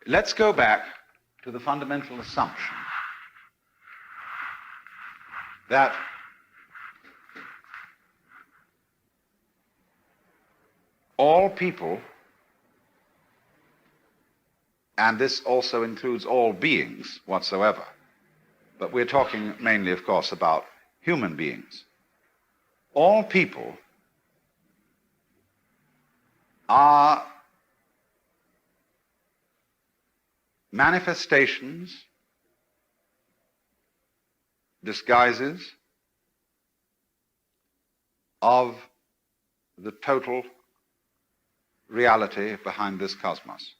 Let's go back to the fundamental assumption that all people, and this also includes all beings whatsoever, but we're talking mainly, of course, about human beings. All people are manifestations, disguises of the total reality behind this cosmos.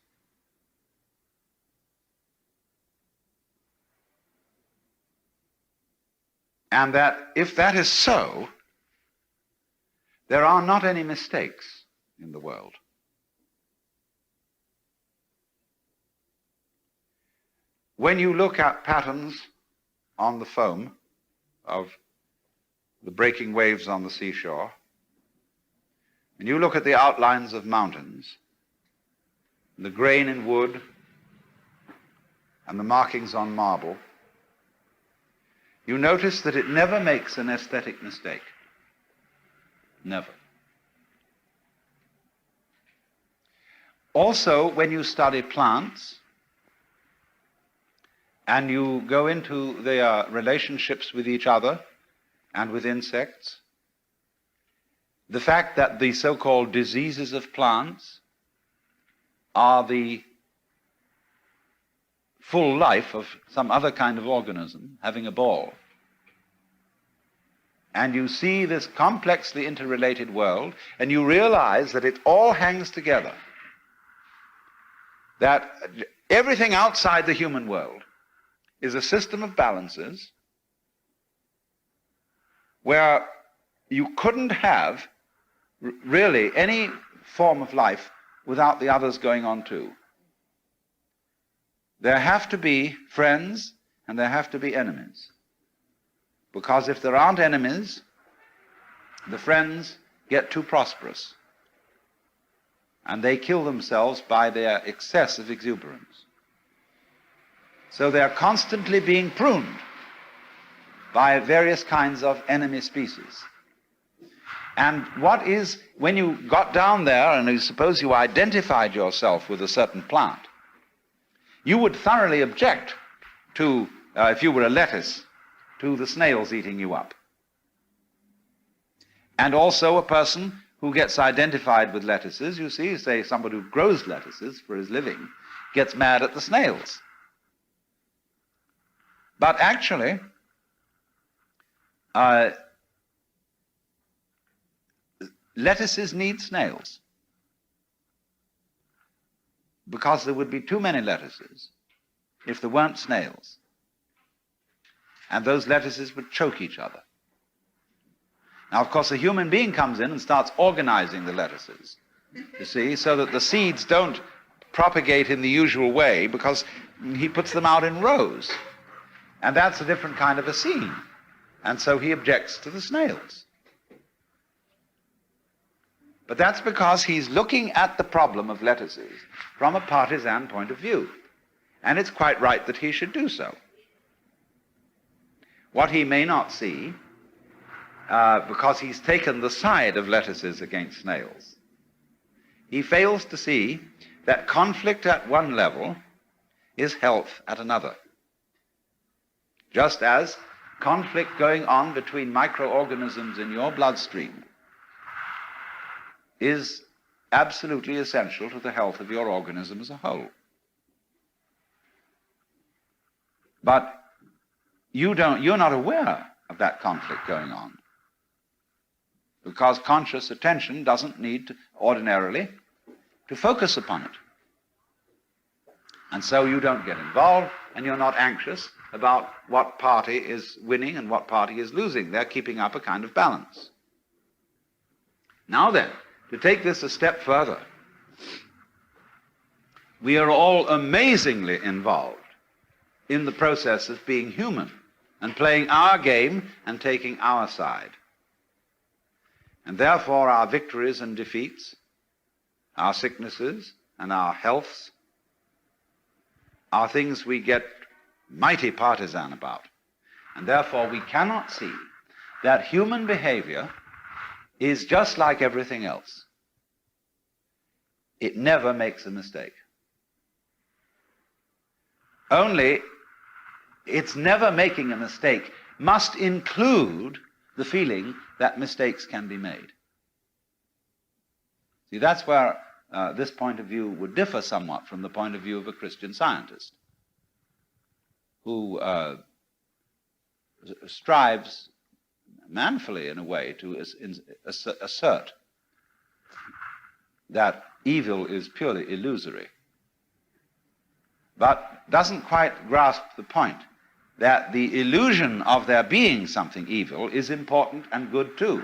And that if that is so, there are not any mistakes in the world. When you look at patterns on the foam of the breaking waves on the seashore, and you look at the outlines of mountains, the grain in wood, and the markings on marble, you notice that it never makes an aesthetic mistake. Never. Also, when you study plants, and you go into their relationships with each other and with insects, the fact that the so-called diseases of plants are the full life of some other kind of organism having a ball, and you see this complexly interrelated world, and you realize that it all hangs together, that everything outside the human world is a system of balances where you couldn't have really any form of life without the others going on too. There have to be friends and there have to be enemies. Because if there aren't enemies, the friends get too prosperous and they kill themselves by their excessive exuberance. So they're constantly being pruned by various kinds of enemy species. And what is, when you got down there and you suppose you identified yourself with a certain plant, you would thoroughly object to, if you were a lettuce, to the snails eating you up. And also a person who gets identified with lettuces, you see, say somebody who grows lettuces for his living, gets mad at the snails. But actually, lettuces need snails because there would be too many lettuces if there weren't snails. And those lettuces would choke each other. Now, of course, a human being comes in and starts organizing the lettuces, you see, so that the seeds don't propagate in the usual way because he puts them out in rows. And that's a different kind of a scene. And so he objects to the snails. But that's because he's looking at the problem of lettuces from a partisan point of view. And it's quite right that he should do so. What he may not see, because he's taken the side of lettuces against snails, he fails to see that conflict at one level is health at another. Just as conflict going on between microorganisms in your bloodstream is absolutely essential to the health of your organism as a whole. But you're not aware of that conflict going on, because conscious attention doesn't need ordinarily to focus upon it. And so you don't get involved, and you're not anxious about what party is winning and what party is losing. They're keeping up a kind of balance. Now then, to take this a step further, we are all amazingly involved in the process of being human and playing our game and taking our side. And therefore our victories and defeats, our sicknesses and our healths, are things we get mighty partisan about. And therefore we cannot see that human behavior is just like everything else. It never makes a mistake. Only its never making a mistake must include the feeling that mistakes can be made. See, that's where this point of view would differ somewhat from the point of view of a Christian Scientist who strives manfully, in a way, to assert that evil is purely illusory, but doesn't quite grasp the point that the illusion of there being something evil is important and good too.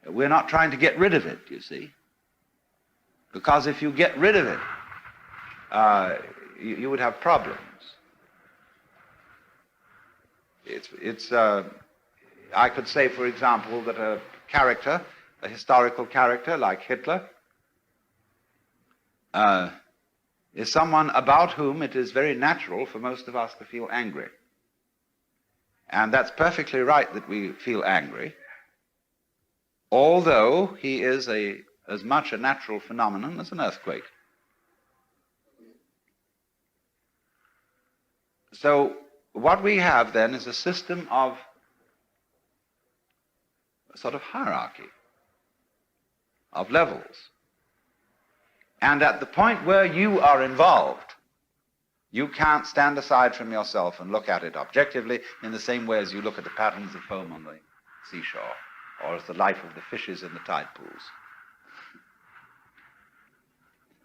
We're not trying to get rid of it, you see, because if you get rid of it, you would have problems. I could say, for example, that a historical character like Hitler, is someone about whom it is very natural for most of us to feel angry. And that's perfectly right that we feel angry, although he is as much a natural phenomenon as an earthquake. So what we have then is a system of a sort of hierarchy, of levels. And at the point where you are involved, you can't stand aside from yourself and look at it objectively in the same way as you look at the patterns of foam on the seashore, or as the life of the fishes in the tide pools.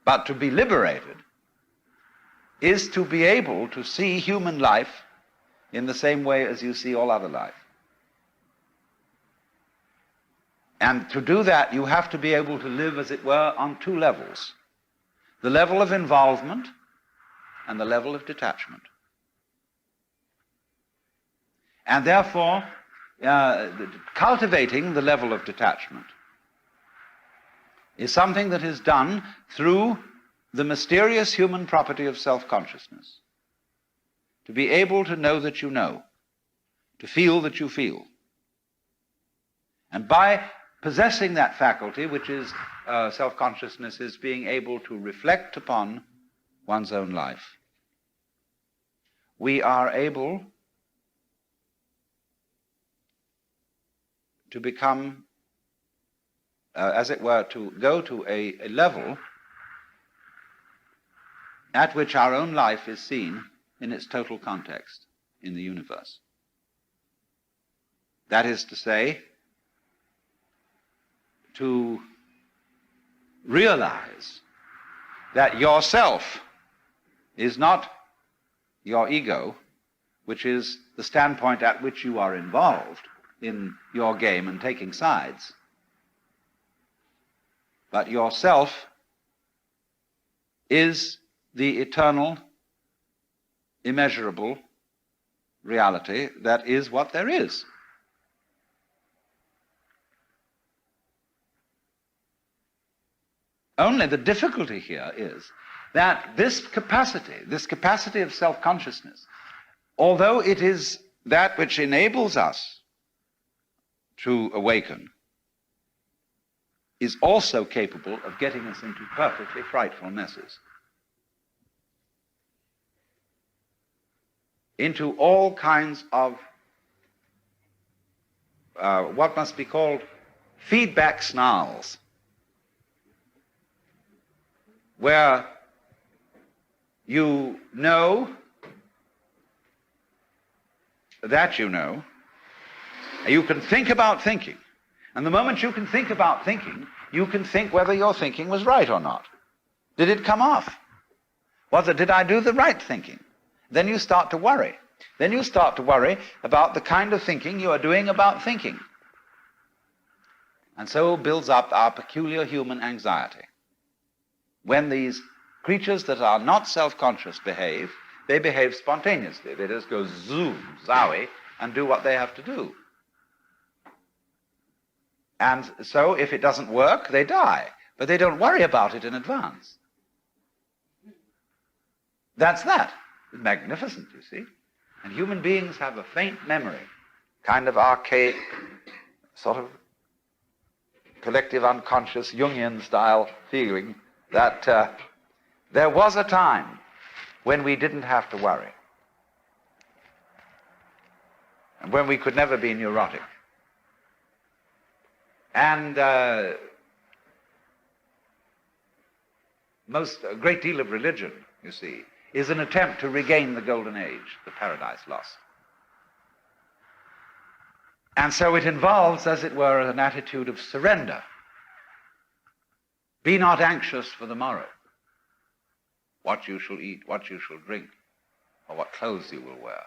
But to be liberated is to be able to see human life in the same way as you see all other life. And to do that, you have to be able to live, as it were, on two levels: the level of involvement and the level of detachment. And therefore, cultivating the level of detachment is something that is done through the mysterious human property of self-consciousness. To be able to know that you know, to feel that you feel. And by possessing that faculty, which is self-consciousness, is being able to reflect upon one's own life, we are able to become, as it were, to go to a level at which our own life is seen in its total context in the universe. That is to say, to realize that yourself is not your ego, which is the standpoint at which you are involved in your game and taking sides, but yourself is the eternal, immeasurable reality that is what there is. Only the difficulty here is that this capacity of self-consciousness, although it is that which enables us to awaken, is also capable of getting us into perfectly frightful messes, into all kinds of what must be called feedback snarls, where you know that you know, you can think about thinking, and the moment you can think about thinking, you can think whether your thinking was right or not. Did it come off? Did I do the right thinking? Then you start to worry. Then you start to worry about the kind of thinking you are doing about thinking. And so builds up our peculiar human anxiety. When these creatures that are not self-conscious behave, they behave spontaneously. They just go zoom, zowie, and do what they have to do. And so if it doesn't work, they die. But they don't worry about it in advance. That's that. It's magnificent, you see. And human beings have a faint memory, kind of archaic, sort of collective unconscious Jungian style feeling that there was a time when we didn't have to worry, and when we could never be neurotic. And a great deal of religion, you see, is an attempt to regain the golden age, the paradise lost. And so it involves, as it were, an attitude of surrender. Be not anxious for the morrow, what you shall eat, what you shall drink, or what clothes you will wear.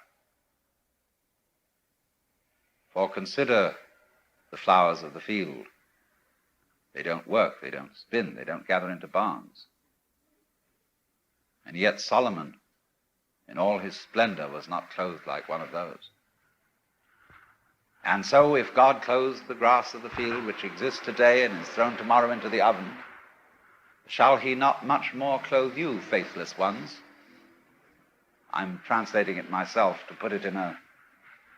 For consider the flowers of the field. They don't work, they don't spin, they don't gather into barns. And yet Solomon, in all his splendor, was not clothed like one of those. And so if God clothes the grass of the field, which exists today and is thrown tomorrow into the oven, shall he not much more clothe you, faithless ones? I'm translating it myself to put it in a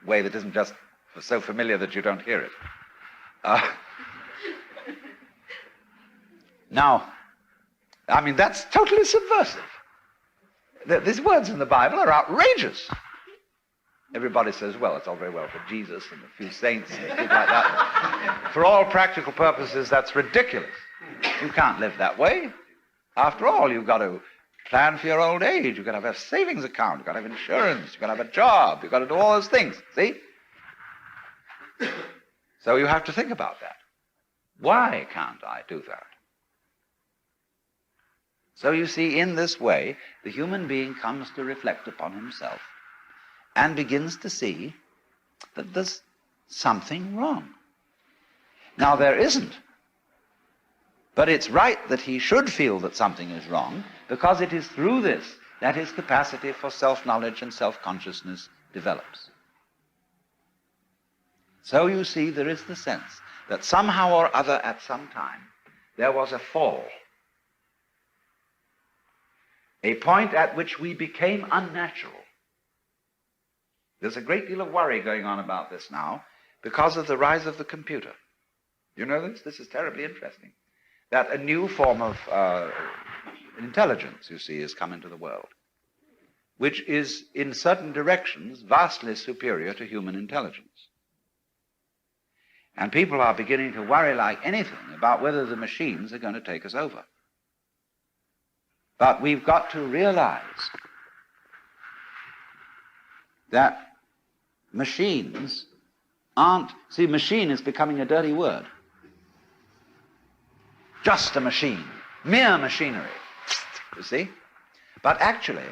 way that isn't just so familiar that you don't hear it. Now, I mean, that's totally subversive. These words in the Bible are outrageous. Everybody says, well, it's all very well for Jesus and a few saints and things like that. For all practical purposes, that's ridiculous. You can't live that way. After all, you've got to plan for your old age. You've got to have a savings account. You've got to have insurance. You've got to have a job. You've got to do all those things. See? So you have to think about that. Why can't I do that? So you see, in this way, the human being comes to reflect upon himself and begins to see that there's something wrong. Now, there isn't. But it's right that he should feel that something is wrong, because it is through this that his capacity for self-knowledge and self-consciousness develops. So you see, there is the sense that somehow or other at some time there was a fall, a point at which we became unnatural. There's a great deal of worry going on about this now because of the rise of the computer. You know this? This is terribly interesting. That a new form of intelligence, you see, has come into the world, which is in certain directions vastly superior to human intelligence. And people are beginning to worry like anything about whether the machines are going to take us over. But we've got to realize that machines aren't, see, machine is becoming a dirty word. Just a machine, mere machinery, you see? But actually,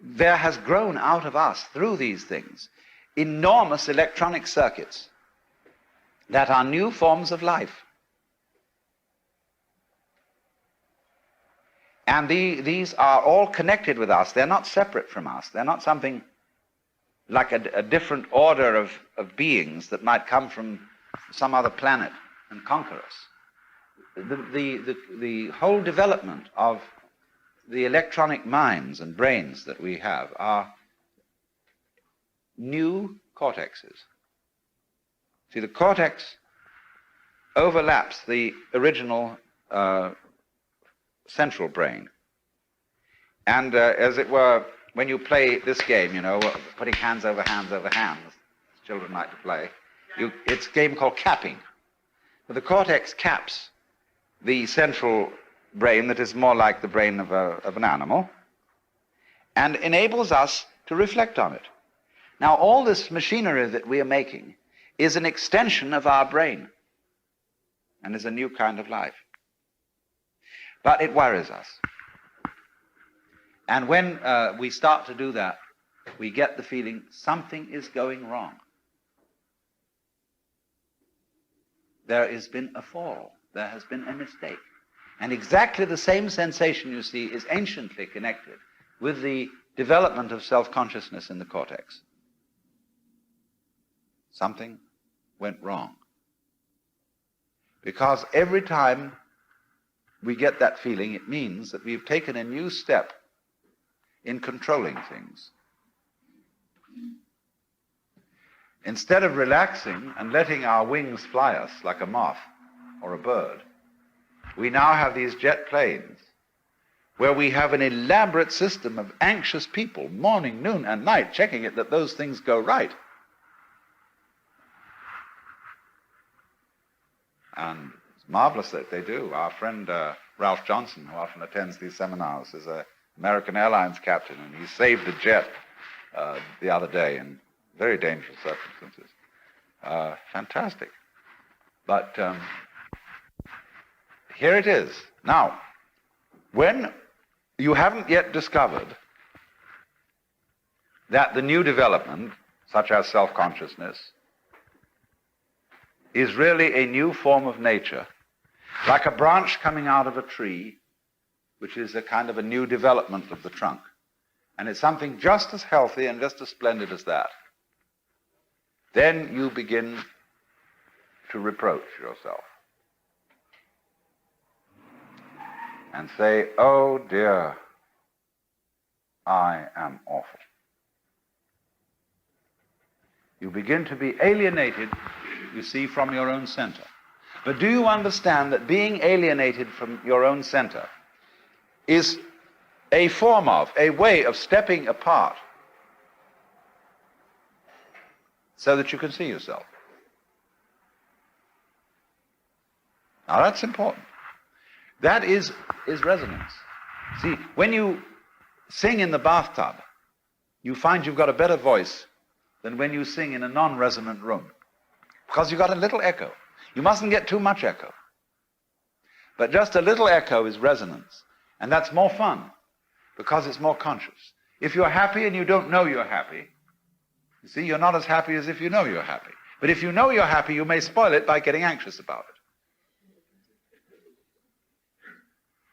there has grown out of us, through these things, enormous electronic circuits that are new forms of life. And these are all connected with us. They're not separate from us. They're not something like a different order of beings that might come from some other planet and conquer us. The whole development of the electronic minds and brains that we have are new cortexes. See, the cortex overlaps the original central brain. And as it were, when you play this game, you know, putting hands over hands over hands, as children like to play, it's a game called capping. But the cortex caps the central brain that is more like the brain of an animal and enables us to reflect on it. Now, all this machinery that we are making is an extension of our brain and is a new kind of life. But it worries us. And when we start to do that, we get the feeling something is going wrong. There has been a fall. There has been a mistake. And exactly the same sensation, you see, is anciently connected with the development of self-consciousness in the cortex. Something went wrong. Because every time we get that feeling, it means that we've taken a new step in controlling things. Instead of relaxing and letting our wings fly us like a moth or a bird, we now have these jet planes where we have an elaborate system of anxious people, morning, noon, and night, checking it that those things go right. And it's marvelous that they do. Our friend Ralph Johnson, who often attends these seminars, is an American Airlines captain, and he saved a jet the other day in very dangerous circumstances. Fantastic. But here it is. Now, when you haven't yet discovered that the new development, such as self-consciousness, is really a new form of nature, like a branch coming out of a tree, which is a kind of a new development of the trunk. And it's something just as healthy and just as splendid as that. Then you begin to reproach yourself and say, oh dear, I am awful. You begin to be alienated, you see, from your own center. But do you understand that being alienated from your own center is a form of, a way of stepping apart so that you can see yourself? Now that's important. That is resonance. See, when you sing in the bathtub, you find you've got a better voice than when you sing in a non-resonant room, because you've got a little echo. You mustn't get too much echo. But just a little echo is resonance, and that's more fun, because it's more conscious. If you're happy and you don't know you're happy, you see, you're not as happy as if you know you're happy. But if you know you're happy, you may spoil it by getting anxious about it.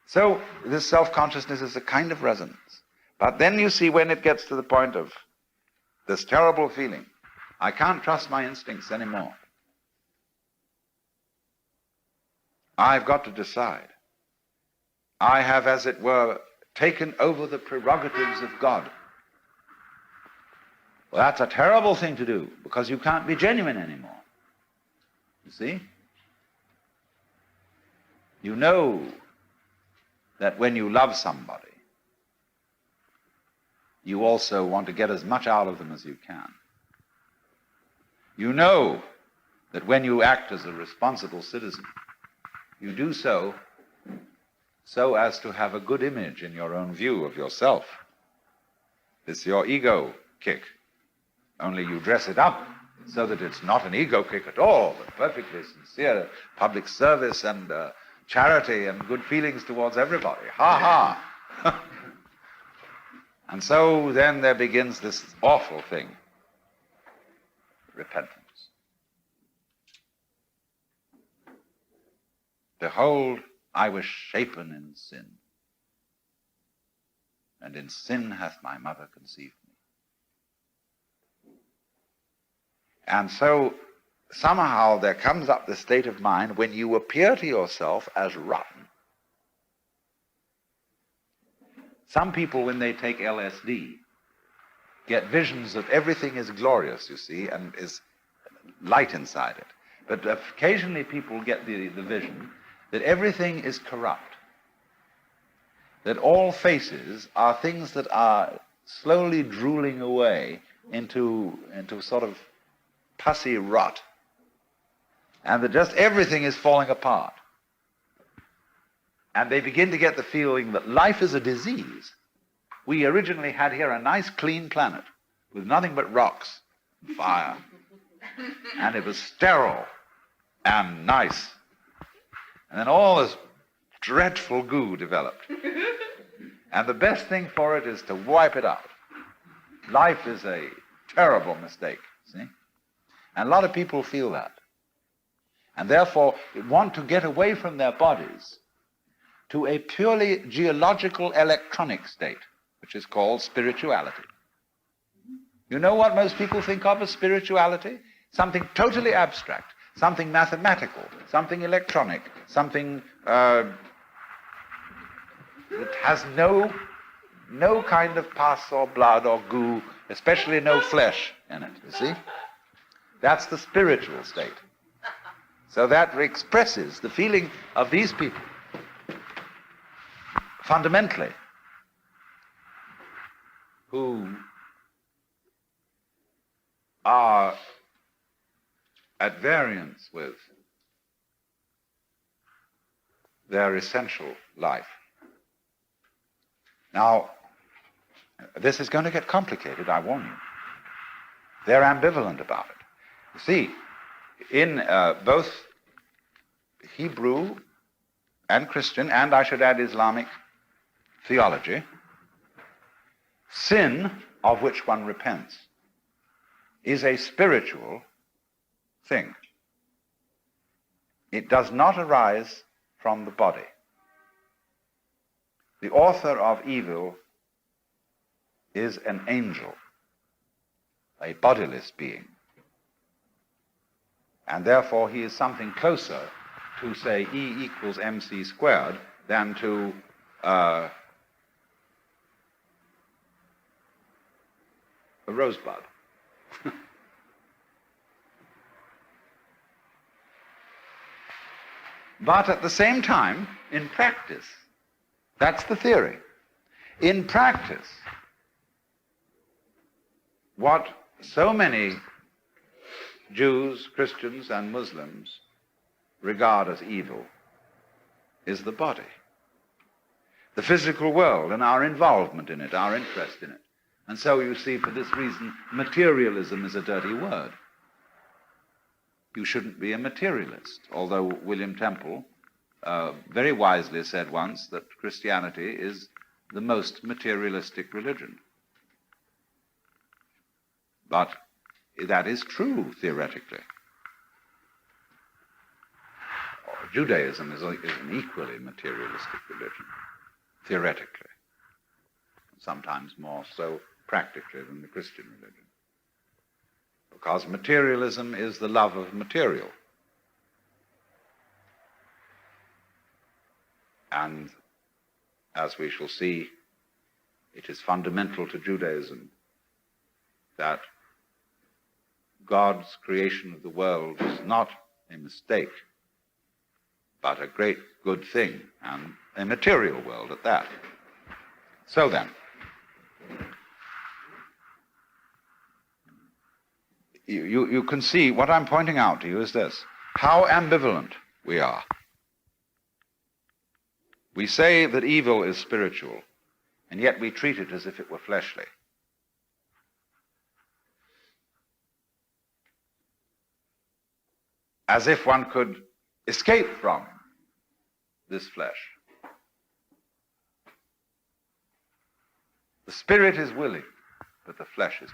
So this self-consciousness is a kind of resonance. But then you see, when it gets to the point of this terrible feeling, I can't trust my instincts anymore. I've got to decide. I have, as it were, taken over the prerogatives of God. Well, that's a terrible thing to do, because you can't be genuine anymore. You see? You know that when you love somebody, you also want to get as much out of them as you can. You know that when you act as a responsible citizen, you do so as to have a good image in your own view of yourself. It's your ego kick, only you dress it up so that it's not an ego kick at all, but perfectly sincere public service and charity and good feelings towards everybody. Ha ha! And so then there begins this awful thing, repentance. Behold, I was shapen in sin, and in sin hath my mother conceived me. And so somehow there comes up this state of mind when you appear to yourself as rotten. Some people, when they take LSD, get visions that everything is glorious, you see, and is light inside it. But occasionally people get the vision that everything is corrupt, that all faces are things that are slowly drooling away into sort of pussy rot, and that just everything is falling apart. And they begin to get the feeling that life is a disease. We originally had here a nice clean planet with nothing but rocks and fire, and it was sterile and nice. And then all this dreadful goo developed. And the best thing for it is to wipe it out. Life is a terrible mistake, see? And a lot of people feel that. And therefore want to get away from their bodies to a purely geological electronic state, which is called spirituality. You know what most people think of as spirituality? Something totally abstract, something mathematical, something electronic, something that has no no kind of pus or blood or goo, especially no flesh in it, you see? That's the spiritual state. So that expresses the feeling of these people fundamentally, who are at variance with their essential life. Now, this is going to get complicated, I warn you. They're ambivalent about it. You see, in both Hebrew and Christian, and I should add Islamic theology, sin of which one repents is a spiritual thing. It does not arise from the body. The author of evil is an angel, a bodiless being. And therefore he is something closer to, say, E equals mc squared than to a rosebud. But at the same time, in practice, that's the theory. In practice, what so many Jews, Christians, and Muslims regard as evil is the body, the physical world, and our involvement in it, our interest in it. And so you see, for this reason, materialism is a dirty word. You shouldn't be a materialist, although William Temple very wisely said once that Christianity is the most materialistic religion. But that is true, theoretically. Judaism is an equally materialistic religion, theoretically, sometimes more so practically than the Christian religion. Because materialism is the love of material. And as we shall see, it is fundamental to Judaism that God's creation of the world is not a mistake, but a great good thing, and a material world at that. So then, you can see what I'm pointing out to you is this: how ambivalent we are. We say that evil is spiritual, and yet we treat it as if it were fleshly. As if one could escape from this flesh. The spirit is willing, but the flesh is